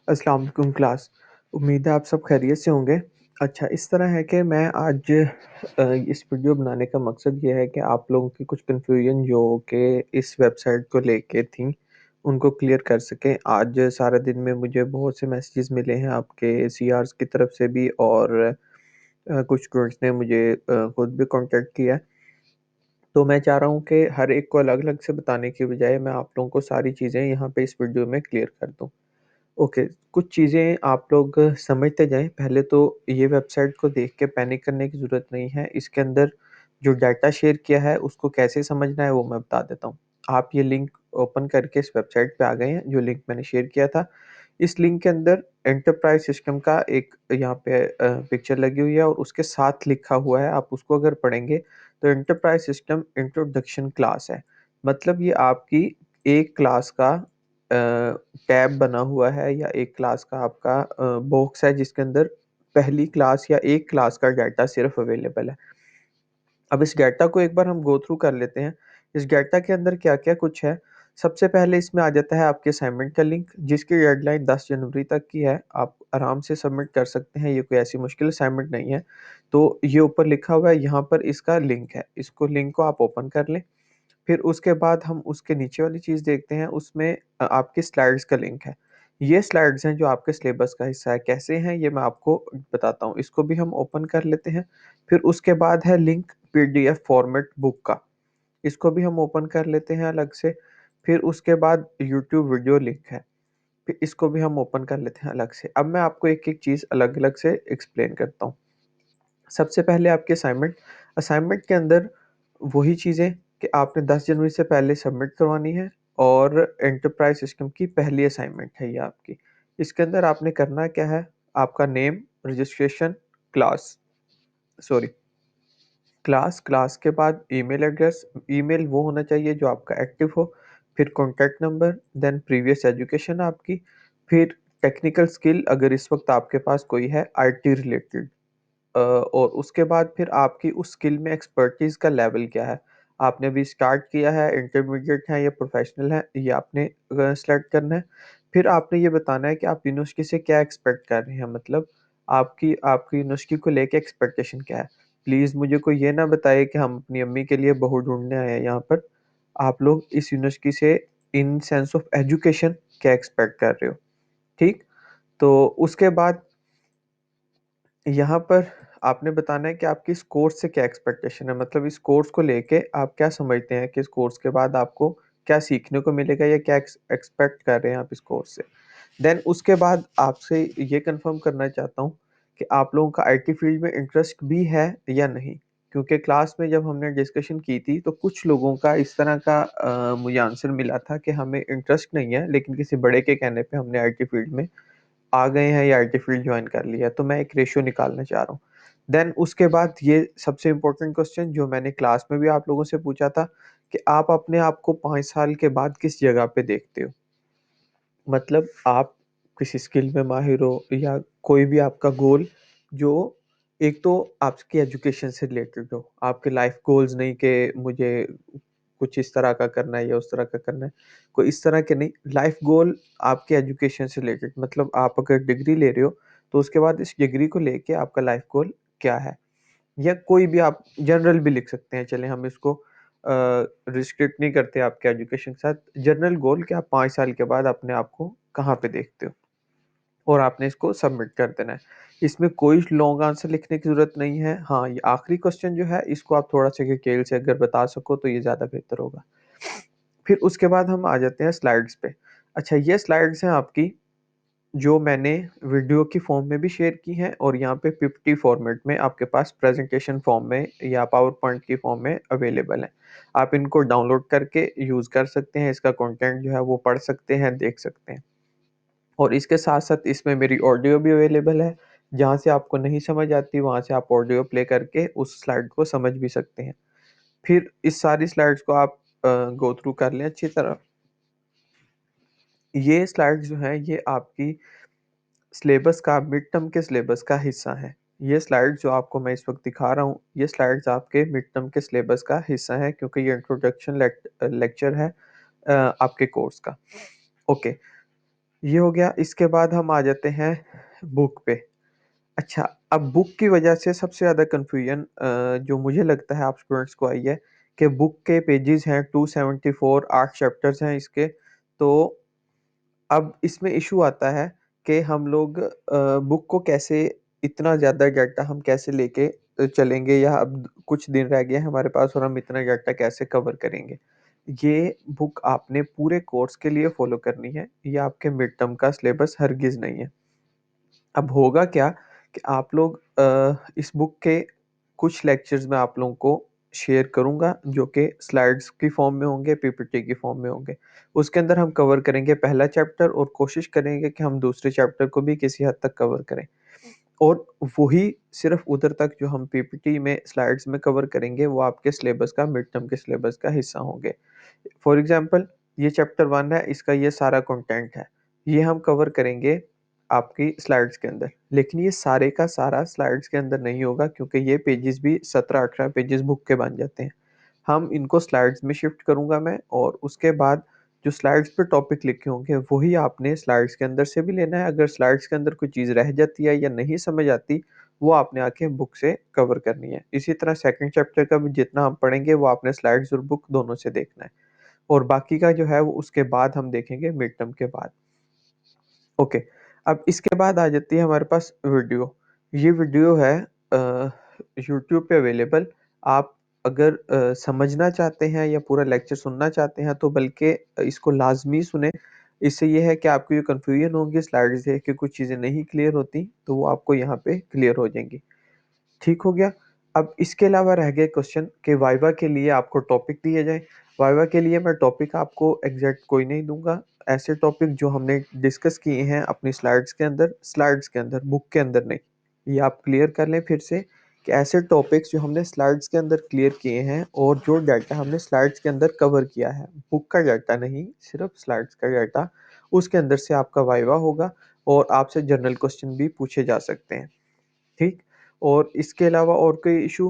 अस्सलाम वालेकुम क्लास। उम्मीद है आप सब खैरियत से होंगे। अच्छा, इस तरह है कि मैं आज इस वीडियो बनाने का मकसद ये है कि आप लोगों की कुछ कन्फ्यूजन जो कि इस वेबसाइट को लेके थी, उनको क्लियर कर सकें। आज सारा दिन में मुझे बहुत से मैसेजेस मिले हैं आपके सीआर्स की तरफ से भी, और कुछ स्टूडेंट्स ने मुझे खुद भी कॉन्टैक्ट किया है। तो मैं चाह रहा हूँ कि हर एक को अलग-अलग से बताने की बजाय मैं आप लोगों को सारी चीज़ें यहाँ पे इस वीडियो में क्लियर कर दूँ। ओके, कुछ चीज़ें आप लोग समझते जाएँ। पहले तो ये वेबसाइट को देख के पैनिक करने की ज़रूरत नहीं है। इसके अंदर जो डाटा शेयर किया है उसको कैसे समझना है वो मैं बता देता हूँ। आप ये लिंक ओपन करके इस वेबसाइट पे आ गए हैं, जो लिंक मैंने शेयर किया था। इस लिंक के अंदर एंटरप्राइज़ सिस्टम का एक यहाँ पे पिक्चर लगी हुई है और उसके साथ लिखा हुआ है, आप उसको अगर पढ़ेंगे तो एंटरप्राइज़ सिस्टम इंट्रोडक्शन क्लास है। मतलब ये आपकी एक क्लास का टैब बना हुआ है, या एक क्लास का आपका बॉक्स है जिसके अंदर पहली क्लास या एक क्लास का डाटा सिर्फ अवेलेबल है। अब इस डाटा को एक बार हम गो थ्रू कर लेते हैं। इस डाटा के अंदर क्या-क्या कुछ है। सबसे पहले इसमें आ जाता है आपके असाइनमेंट का लिंक, जिसकी डेडलाइन 10 जनवरी तक की है। आप आराम से सबमिट कर सकते हैं, ये कोई ऐसी मुश्किल असाइनमेंट नहीं है। तो ये ऊपर लिखा हुआ है, यहाँ पर इसका लिंक है। इसको लिंक को आप ओपन कर लें। फिर उसके बाद हम उसके नीचे वाली चीज़ देखते हैं, उसमें आपके स्लाइड्स का लिंक है। ये स्लाइड्स हैं जो आपके सिलेबस का हिस्सा है। कैसे हैं ये मैं आपको बताता हूँ। इसको भी हम ओपन कर लेते हैं। फिर उसके बाद है लिंक पीडीएफ फॉर्मेट बुक का। इसको भी हम ओपन कर लेते हैं अलग से। फिर उसके बाद यूट्यूब वीडियो लिंक है। फिर इसको भी हम ओपन कर लेते हैं अलग से। अब मैं आपको एक-एक चीज़ अलग-अलग से एक्सप्लेन करता हूँ। सबसे पहले आपकी असाइनमेंट। असाइनमेंट के अंदर वही चीज़ें कि आपने 10 जनवरी से पहले सबमिट करवानी है, और एंटरप्राइज़ सिस्टम की पहली असाइनमेंट है ये आपकी। इसके अंदर आपने करना क्या है, आपका name, registration, class sorry class के बाद ईमेल एड्रेस। ईमेल वो होना चाहिए जो आपका एक्टिव हो। फिर contact number, then previous education आपकी, फिर टेक्निकल स्किल अगर इस वक़्त आपके पास कोई है आईटी रिलेटेड। और उसके बाद फिर आपकी उस स्किल में एक्सपर्टीज़ का लेवल क्या है? आपने अभी स्टार्ट किया है, इंटरमीडिएट है या प्रोफ़ेशनल है, ये आपने सेलेक्ट करना है। फिर आपने ये बताना है कि आप यूनिवर्सिटी से क्या एक्सपेक्ट कर रहे हैं, मतलब आपकी आपकी यूनिवर्सिटी को लेके एक्सपेक्टेशन क्या है? प्लीज़ मुझे कोई ये ना बताए कि हम अपनी अम्मी के लिए बहू ढूँढने आए हैं यहाँ पर। आप लोग इस यूनिवर्सिटी से इन सेंस ऑफ एजुकेशन क्या एक्सपेक्ट कर रहे हो, ठीक? तो उसके बाद यहाँ पर आपने बताना है कि आपकी इस कोर्स से क्या एक्सपेक्टेशन है, मतलब इस कोर्स को लेके आप क्या समझते हैं कि इस कोर्स के बाद आपको क्या सीखने को मिलेगा, या क्या एक्सपेक्ट कर रहे हैं आप इस कोर्स से। देन उसके बाद आपसे ये कंफर्म करना चाहता हूँ कि आप लोगों का आईटी फील्ड में इंटरेस्ट भी है या नहीं, क्योंकि क्लास में जब हमने डिस्कशन की थी तो कुछ लोगों का इस तरह का मुझे आंसर मिला था कि हमें इंटरेस्ट नहीं है, लेकिन किसी बड़े के कहने पे हमने आईटी फील्ड में आ गए हैं या आईटी फील्ड जॉइन कर लिया, तो मैं एक रेशियो निकालना चाह रहा हूँ। देन उसके बाद ये सबसे इम्पोर्टेंट क्वेश्चन जो मैंने क्लास में भी आप लोगों से पूछा था कि आप अपने आप को 5 साल के बाद किस जगह पे देखते हो? मतलब आप किसी स्किल में माहिर हो, या कोई भी आपका गोल जो एक तो आपकी एजुकेशन से रिलेटेड हो। आपके लाइफ गोल्स नहीं कि मुझे कुछ इस तरह का करना है या उस तरह का करना है। कोई इस तरह के नहीं, लाइफ गोल आपके एजुकेशन से रिलेटेड, मतलब आप अगर डिग्री ले रहे हो, तो उसके बाद इस डिग्री को लेके आपका लाइफ गोल क्या है? या कोई भी आप जनरल भी लिख सकते हैं। चलें हम इसको रिस्ट्रिक्ट नहीं करते आपके एजुकेशन के साथ। जनरल गोल कि आप 5 साल के बाद अपने आप को कहाँ पे देखते हो, और आपने इसको सबमिट कर देना है। इसमें कोई लॉन्ग आंसर लिखने की ज़रूरत नहीं है। हाँ, ये आखिरी क्वेश्चन जो है इसको आप थोड़ा-सा डिटेल से अगर बता सको तो ये ज़्यादा बेहतर होगा। फिर उसके बाद हम आ जाते हैं स्लाइड्स पे। अच्छा, ये स्लाइड्स हैं आपकी जो मैंने वीडियो की फॉर्म में भी शेयर की हैं, और यहाँ पे पीपीटी फॉर्मेट में आपके पास प्रेजेंटेशन फॉर्म में या पावर पॉइंट की फॉर्म में अवेलेबल हैं। आप इनको डाउनलोड करके यूज़ कर सकते हैं, इसका कंटेंट जो है वो पढ़ सकते हैं, देख सकते हैं। और इसके साथ-साथ इसमें मेरी ऑडियो भी अवेलेबल है, जहाँ से आपको नहीं समझ आती वहाँ से आप ऑडियो प्ले करके उस स्लाइड को समझ भी सकते हैं। फिर इस सारी स्लाइड्स को आप गो थ्रू कर लें अच्छी तरह। ये स्लाइड्स जो हैं ये आपकी सिलेबस का, मिड टर्म के सिलेबस का हिस्सा है। ये स्लाइड्स जो आपको मैं इस वक़्त दिखा रहा हूँ, ये स्लाइड्स आपके मिड टर्म के सिलेबस का हिस्सा है, क्योंकि ये इंट्रोडक्शन लेक्चर है आपके कोर्स का। ओके, ये हो गया, इसके बाद हम आ जाते हैं बुक पे। अच्छा, अब बुक की वजह से सबसे ज़्यादा कन्फ्यूजन जो मुझे लगता है आप स्टूडेंट्स को आई है कि बुक के पेजेस हैं 274, 8 चैप्टर्स हैं इसके। तो अब इसमें इशू आता है कि हम लोग बुक को कैसे, इतना ज़्यादा डाटा हम कैसे लेके चलेंगे, या अब कुछ दिन रह गए हैं हमारे पास और हम इतना डाटा कैसे कवर करेंगे। ये बुक आपने पूरे कोर्स के लिए फॉलो करनी है, ये आपके मिड टर्म का सिलेबस हरगिज़ नहीं है। अब होगा क्या कि आप लोग इस बुक के कुछ लेक्चर्स मैं आप लोगों को शेयर करूँगा जो कि स्लाइड्स की फॉर्म में होंगे, पीपीटी की फॉर्म में होंगे। उसके अंदर हम कवर करेंगे पहला चैप्टर और कोशिश करेंगे कि हम दूसरे चैप्टर को भी किसी हद तक कवर करें। और वही सिर्फ़ उधर तक जो हम पीपीटी में स्लाइड्स में कवर करेंगे वो आपके सिलेबस का, मिड टर्म के सिलेबस का हिस्सा होंगे। फॉर एग्ज़ाम्पल, ये चैप्टर 1 है, इसका ये सारा कंटेंट है। ये हम कवर करेंगे आपकी स्लाइड्स के अंदर। लेकिन ये सारे का सारा स्लाइड्स के अंदर नहीं होगा क्योंकि ये पेजेज़ भी 17-18 पेजेज़ बुक के बन जाते हैं। हम इनको स्लाइड्स में शिफ्ट करूँगा मैं, और उसके बाद जो स्लाइड्स पे टॉपिक लिखे होंगे वही आपने स्लाइड्स के अंदर से भी लेना है। अगर स्लाइड्स के अंदर कोई चीज़ रह जाती है या नहीं समझ आती, वो आपने आके बुक से कवर करनी है। इसी तरह सेकंड चैप्टर का भी जितना हम पढ़ेंगे वो आपने स्लाइड्स और बुक दोनों से देखना है। और बाकी का जो है वो उसके बाद हम देखेंगे मिड टर्म के बाद। ओके, अब इसके बाद आ जाती है हमारे पास वीडियो। ये वीडियो है यूट्यूब पे अवेलेबल। आप अगर समझना चाहते हैं या पूरा लेक्चर सुनना चाहते हैं तो बल्कि इसको लाज़मी सुनें। इससे ये है कि आपको जो कन्फ्यूजन होगी स्लाइड्स देख के कुछ चीज़ें नहीं क्लियर होती, तो वो आपको यहाँ पे क्लियर हो जाएँगी। ठीक हो गया। अब इसके अलावा रह गए क्वेश्चन कि वाइवा के लिए आपको टॉपिक दिए जाएँ। वाइवा के लिए मैं टॉपिक आपको एग्ज़ैक्ट कोई नहीं दूँगा। ऐसे टॉपिक जो हमने डिस्कस किए हैं अपनी स्लाइड्स के अंदर, बुक के अंदर नहीं। ये आप क्लियर कर लें फिर से कि ऐसे टॉपिक्स जो हमने स्लाइड्स के अंदर क्लियर किए हैं और जो डाटा हमने स्लाइड्स के अंदर कवर किया है, बुक का डाटा नहीं, सिर्फ़ स्लाइड्स का डाटा, उसके अंदर से आपका वाइवा होगा और आपसे जनरल क्वेश्चन भी पूछे जा सकते हैं। ठीक? और इसके अलावा और कोई इश्यू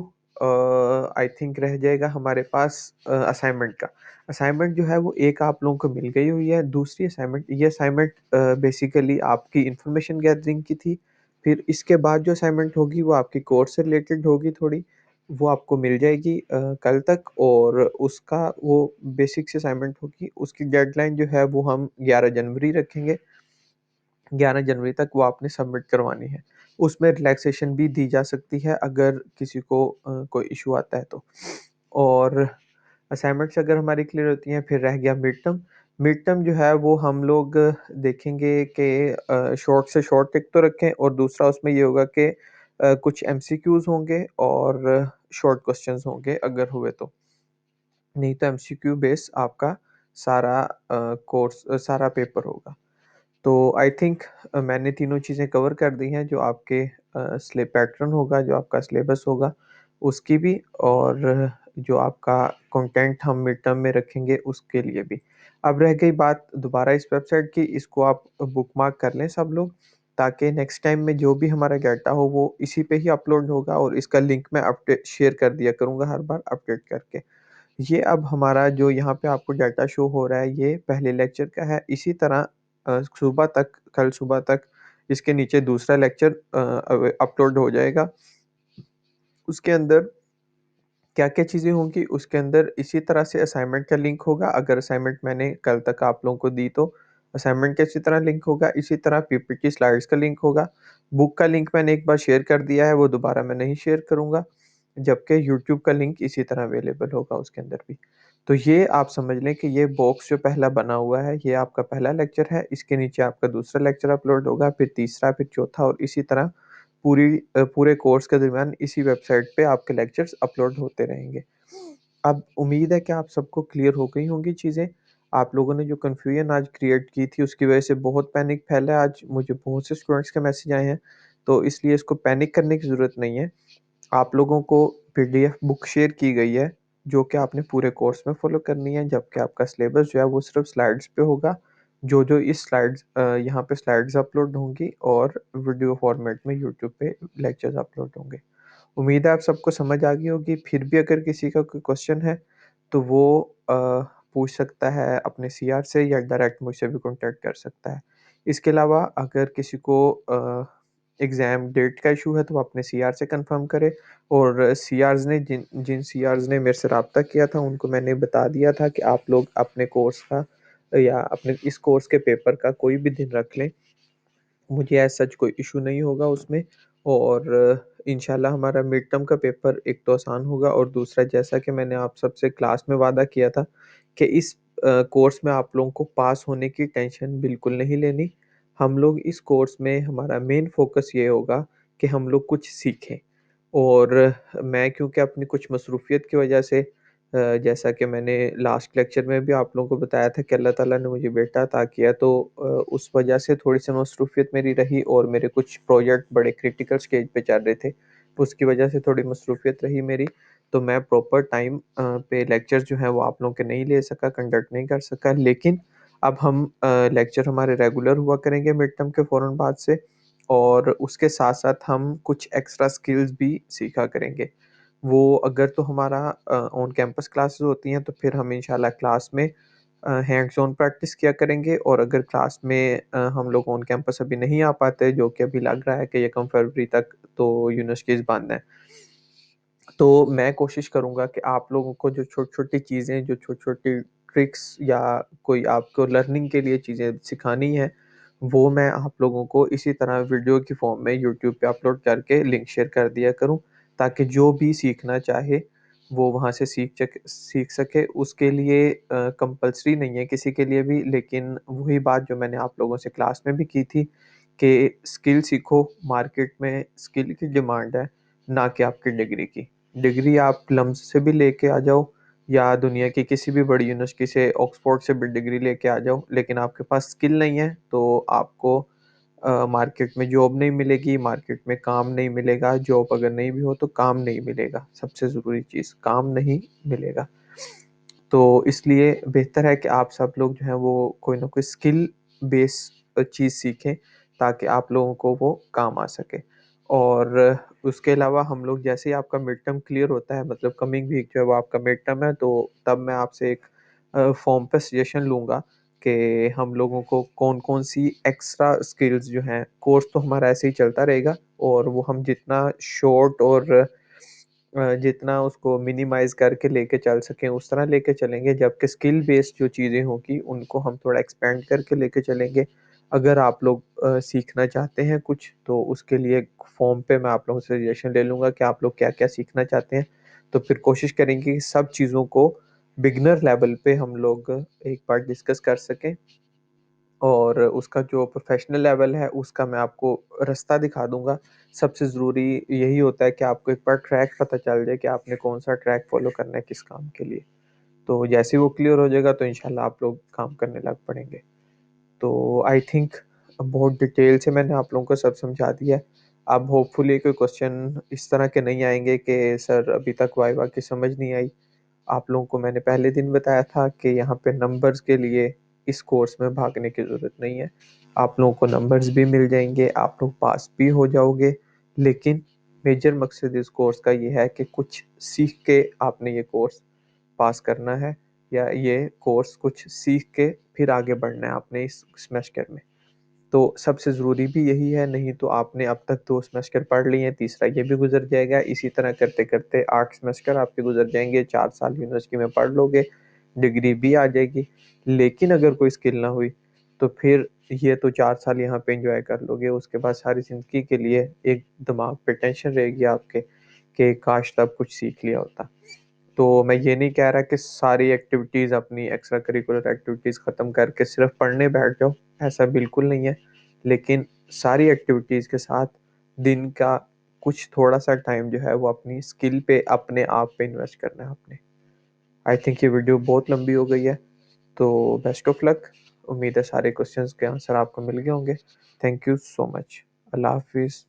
आई थिंक रह जाएगा हमारे पास असाइनमेंट का। असाइनमेंट जो है वो एक आप लोगों को मिल गई हुई है, दूसरी असाइनमेंट, ये असाइनमेंट बेसिकली आपकी इन्फॉर्मेशन गैदरिंग की थी। फिर इसके बाद जो असाइनमेंट होगी वो आपकी कोर्स से रिलेटेड होगी थोड़ी, वो आपको मिल जाएगी कल तक, और उसका वो बेसिक सी असाइनमेंट होगी, उसकी डेडलाइन जो है वो हम 11 जनवरी रखेंगे। 11 जनवरी तक वो आपने सबमिट करवानी है। उसमें रिलैक्सेशन भी दी जा सकती है अगर किसी को कोई इश्यू आता है तो। और असाइनमेंट्स अगर हमारी क्लियर होती हैं, फिर रह गया मिड टर्म। मिड टर्म जो है वो हम लोग देखेंगे कि शॉर्ट से शॉर्ट टिक तो रखें, और दूसरा उसमें ये होगा कि कुछ एमसीक्यूज़ होंगे और शॉर्ट क्वेश्चंस होंगे अगर हुए तो। नहीं तो एमसीक्यू बेस आपका सारा सारा पेपर होगा। तो आई थिंक मैंने तीनों चीज़ें कवर कर दी हैं जो आपके स्ले पैटर्न होगा, जो आपका सिलेबस होगा, उसकी भी, और जो आपका कंटेंट हम मिड टर्म में रखेंगे उसके लिए भी। अब रह गई बात दोबारा इस वेबसाइट की, इसको आप बुकमार्क कर लें सब लोग, ताकि नेक्स्ट टाइम में जो भी हमारा डाटा हो वो इसी पे ही अपलोड होगा, और इसका लिंक मैं अपडेट शेयर कर दिया करूँगा हर बार अपडेट करके। ये अब हमारा जो यहाँ पे आपको डाटा शो हो रहा है ये पहले लेक्चर का है। इसी तरह सुबह तक, कल सुबह तक इसके नीचे दूसरा लेक्चर अपलोड हो जाएगा। उसके अंदर क्या-क्या चीज़ें होंगी, उसके अंदर इसी तरह से असाइनमेंट का लिंक होगा, अगर असाइनमेंट मैंने कल तक आप लोगों को दी तो। असाइनमेंट का इसी तरह लिंक होगा, इसी तरह पीपीटी स्लाइड्स का लिंक होगा। बुक का लिंक मैंने एक बार शेयर कर दिया है, वो दोबारा मैं नहीं शेयर करूँगा। जबकि यूट्यूब का लिंक इसी तरह अवेलेबल होगा उसके अंदर भी। तो ये आप समझ लें कि ये बॉक्स जो पहला बना हुआ है, ये आपका पहला लेक्चर है, इसके नीचे आपका दूसरा लेक्चर अपलोड होगा, फिर तीसरा, फिर चौथा, और इसी तरह पूरे कोर्स के दरमियान इसी वेबसाइट पे आपके लेक्चर्स अपलोड होते रहेंगे। अब उम्मीद है कि आप सबको क्लियर हो गई होंगी चीज़ें। आप लोगों ने जो कन्फ्यूजन आज क्रिएट की थी उसकी वज़ह से बहुत पैनिक फैला है आज, मुझे बहुत से स्टूडेंट्स के मैसेज आए हैं, तो इसलिए इसको पैनिक करने की ज़रूरत नहीं है। आप लोगों को पीडीएफ बुक शेयर की गई है, जो कि आपने पूरे कोर्स में फ़ॉलो करनी है, जबकि आपका सिलेबस जो है वो सिर्फ़ स्लाइड्स पे होगा। जो-जो इस यहाँ पे स्लाइड्स अपलोड होंगी, और वीडियो फ़ॉर्मेट में यूट्यूब पे लेक्चर्स अपलोड होंगे। उम्मीद है आप सबको समझ आ गई होगी, फिर भी अगर किसी का कोई क्वेश्चन है, तो वो पूछ सकता है अपने सीआर से, या डायरेक्ट मुझसे भी कॉन्टैक्ट कर सकता है। इसके अलावा अगर किसी को एग्ज़ाम डेट का इशू है तो वो अपने सीआर से कंफर्म करे, और सीआर्स ने जिन जिन सीआर्स ने मेरे से राब्ता किया था उनको मैंने बता दिया था कि आप लोग अपने कोर्स का या अपने इस कोर्स के पेपर का कोई भी दिन रख लें, मुझे एज़ सच कोई इश्यू नहीं होगा उसमें। और इंशाल्लाह हमारा मिड टर्म का पेपर एक तो आसान होगा, और दूसरा जैसा कि मैंने आप सबसे क्लास में वादा किया था कि इस कोर्स में आप लोगों को पास होने की टेंशन बिल्कुल नहीं लेनी। हम लोग इस कोर्स में हमारा मेन फ़ोकस ये होगा कि हम लोग कुछ सीखें। और मैं क्योंकि अपनी कुछ मसरूफ़ियत की वजह से जैसा कि मैंने लास्ट लेक्चर में भी आप लोगों को बताया था कि अल्लाह ताला ने मुझे बेटा अता किया, तो उस वजह से थोड़ी-सी मसरूफ़ियत मेरी रही, और मेरे कुछ प्रोजेक्ट बड़े क्रिटिकल स्टेज पे चल रहे थे। उसकी वजह से थोड़ी मसरूफ़ियत रही मेरी, तो मैं प्रॉपर टाइम पे लेक्चर जो हैं वो आप लोगों के नहीं ले सका, कंडक्ट नहीं कर सका। लेकिन अब हम लेक्चर हमारे रेगुलर हुआ करेंगे मिड टर्म के फ़ौरन बाद से, और उसके साथ-साथ हम कुछ एक्स्ट्रा स्किल्स भी सीखा करेंगे। वो अगर तो हमारा ऑन कैंपस क्लासेस होती हैं तो फिर हम इंशाल्लाह क्लास में हैंड्स ऑन प्रैक्टिस किया करेंगे, और अगर क्लास में हम लोग ऑन कैंपस अभी नहीं आ पाते, जो कि अभी लग रहा है कि 1 फरवरी तक तो यूनिवर्सिटीज़ बंद हैं। तो मैं कोशिश करूँगा कि आप लोगों को जो छोटी-छोटी चीज़ें, जो छोटी-छोटी ट्रिक्स या कोई आपको लर्निंग के लिए चीज़ें सिखानी हैं, वो मैं आप लोगों को इसी तरह वीडियो की फ़ॉर्म में यूट्यूब पे अपलोड करके लिंक शेयर कर दिया करूँ, ताकि जो भी सीखना चाहे, वो वहाँ से सीख सके। उसके लिए कंपल्सरी नहीं है किसी के लिए भी, लेकिन वही बात जो मैंने आप लोगों से क्लास में भी की थी कि स्किल सीखो, मार्केट में स्किल की डिमांड है, ना कि आपकी डिग्री की। डिग्री आप लम्स से भी लेके आ जाओ, या दुनिया की किसी भी बड़ी यूनिवर्सिटी से, ऑक्सफोर्ड से भी डिग्री लेके आ जाओ, लेकिन आपके पास स्किल नहीं है तो आपको मार्केट में जॉब नहीं मिलेगी, मार्केट में काम नहीं मिलेगा। जॉब अगर नहीं भी हो तो काम नहीं मिलेगा, सबसे ज़रूरी चीज़ काम नहीं मिलेगा। तो इसलिए बेहतर है कि आप सब लोग जो हैं वो कोई ना कोई स्किल बेस चीज़ सीखें, ताकि आप लोगों को वो काम आ सके। और उसके अलावा हम लोग जैसे ही आपका मिड टर्म क्लियर होता है, मतलब कमिंग वीक जो है वो आपका मिड टर्म है, तो तब मैं आपसे एक फ़ॉर्म पे सजेशन लूँगा कि हम लोगों को कौन-कौन सी एक्स्ट्रा स्किल्स जो हैं, कोर्स तो हमारा ऐसे ही चलता रहेगा, और वो हम जितना शॉर्ट और जितना उसको मिनिमाइज़ करके लेके चल सकें, उस तरह लेके चलेंगे, जबकि स्किल बेस्ड जो चीज़ें होंगी, उनको हम थोड़ा एक्सपेंड करके लेके चलेंगे। अगर आप लोग सीखना चाहते हैं कुछ, तो उसके लिए फ़ॉर्म पे मैं आप लोगों से सजेशन ले लूँगा कि आप लोग क्या-क्या सीखना चाहते हैं। तो फिर कोशिश करेंगे कि सब चीज़ों को बिगिनर लेवल पे हम लोग एक बार डिस्कस कर सकें, और उसका जो प्रोफ़ेशनल लेवल है, उसका मैं आपको रास्ता दिखा दूँगा। सबसे ज़रूरी यही होता है कि आपको एक बार ट्रैक पता चल जाए कि आपने कौन-सा ट्रैक फ़ॉलो करना है किस काम के लिए। तो जैसे ही वो क्लियर हो जाएगा तो इंशाल्लाह आप लोग काम करने लग पड़ेंगे। तो आई थिंक बहुत डिटेल से मैंने आप लोगों को सब समझा दिया है। अब होपफुली कोई क्वेश्चन इस तरह के नहीं आएँगे कि सर अभी तक वाइवा की समझ नहीं आई। आप लोगों को मैंने पहले दिन बताया था कि यहाँ पे नंबर्स के लिए इस कोर्स में भागने की ज़रूरत नहीं है। आप लोगों को नंबर्स भी मिल जाएँगे, आप लोग पास भी हो जाओगे, लेकिन मेजर मकसद इस कोर्स का ये है कि कुछ सीख के आपने ये कोर्स पास करना है, या ये कोर्स कुछ सीख के फिर आगे बढ़ना है आपने इस सेमेस्टर में। तो सबसे ज़रूरी भी यही है, नहीं तो आपने अब तक 2 सेमेस्टर पढ़ लिए हैं, तीसरा ये भी गुज़र जाएगा। इसी तरह करते-करते 8 सेमेस्टर आपके गुज़र जाएँगे, 4 साल यूनिवर्सिटी में पढ़ लोगे, डिग्री भी आ जाएगी। लेकिन अगर कोई स्किल ना हुई, तो फिर ये तो 4 साल यहाँ पे एन्जॉय कर लोगे, उसके बाद सारी ज़िंदगी के लिए एक दिमाग पे टेंशन रहेगी आपके कि काश तब कुछ सीख लिया होता। तो मैं ये नहीं कह रहा कि सारी एक्टिविटीज़ अपनी एक्स्ट्रा करिकुलर एक्टिविटीज़ ख़त्म करके सिर्फ़ पढ़ने बैठ जाओ, ऐसा बिल्कुल नहीं है। लेकिन सारी एक्टिविटीज़ के साथ दिन का कुछ थोड़ा-सा टाइम जो है वो अपनी स्किल पे, अपने आप पे इन्वेस्ट करना है आपने। आई थिंक ये वीडियो बहुत लंबी हो गई है, तो बेस्ट ऑफ लक। उम्मीद है सारे क्वेश्चंस के आंसर आपको मिल गए होंगे। Thank you so much. अल्लाह हाफ़िज़।